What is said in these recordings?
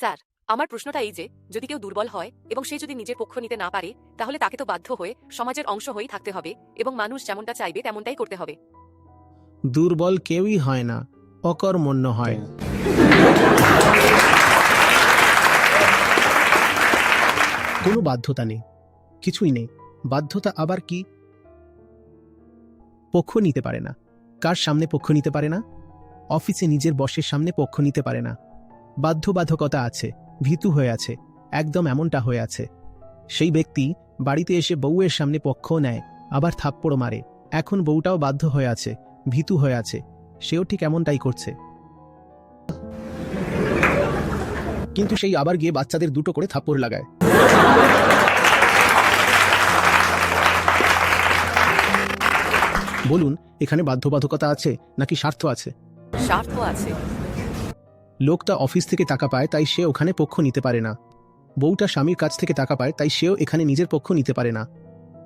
Sir, আমার প্রশ্নটা এই যে, যদি কেউ দুর্বল হয় এবং সে যদি নিজের পক্ষ নিতে না পারে, তাহলে তাকে তো বাধ্য হয়ে সমাজের অংশ হয়েই থাকতে হবে এবং মানুষ যেমনটা চাইবে তেমনটাই করতে হবে। দুর্বল কেউই হয় না, অকর্মণ্য হয়। কোনো বাধ্যতা নেই, কিছুই নেই। বাধ্যতা আবার কি? পক্ষ নিতে পারে না। কার সামনে পক্ষ নিতে পারে না? অফিসে নিজের বসের সামনে পক্ষ নিতে পারে না। বাধ্যবাধকতা আছে, ভীতু হয়ে আছে, একদম এমনটা হয়ে আছে। সেই ব্যক্তি বাড়িতে এসে বউয়ের সামনে পক্ষ নেয়, আবার থাপ্পড় মারে। এখন বউটাও বাধ্য হয়ে আছে, ভীতু হয়ে আছে, সেও ঠিক এমনটাই করছে। কিন্তু সেই আবার গিয়ে বাচ্চাদের দুটো করে থাপ্পড় লাগায়। বলুন, এখানে বাধ্যবাধকতা আছে নাকি স্বার্থ আছে? স্বার্থ আছে। লোকটা অফিস থেকে টাকা পায়, তাই সে ওখানে পক্ষ নিতে পারে না। বউটা স্বামীর কাছ থেকে টাকা পায়, তাই সেও এখানে নিজের পক্ষ নিতে পারে না।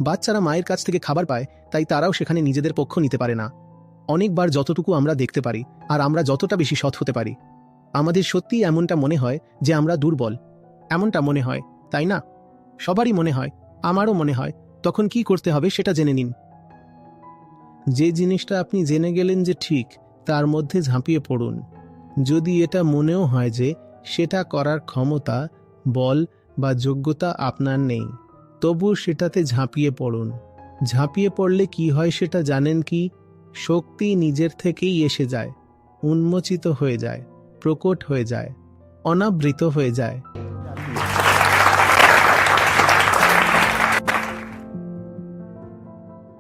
বাচ্চারা মায়ের কাছ থেকে খাবার পায়, তাই তারাও সেখানে নিজেদের পক্ষ নিতে পারে না। অনেকবার যতটুকু আমরা দেখতে পারি আর আমরা যতটা বেশি সৎ হতে পারি, আমাদের সত্যিই এমনটা মনে হয় যে আমরা দুর্বল। এমনটা মনে হয়, তাই না? সবারই মনে হয়, আমারও মনে হয়। তখন কি করতে হবে সেটা জেনে নিন। যে জিনিসটা আপনি জেনে গেলেন যে ঠিক, তার মধ্যে ঝাঁপিয়ে পড়ুন। যদি এটা মনেও হয় যে সেটা করার ক্ষমতা, বল বা যোগ্যতা আপনার নেই, তবু সেটাতে ঝাঁপিয়ে পড়ুন। ঝাঁপিয়ে পড়লে কি হয় সেটা জানেন কি? শক্তি নিজের থেকেই এসে যায়, উন্মোচিত হয়ে যায়, প্রকট হয়ে যায়, অনাবৃত হয়ে যায়।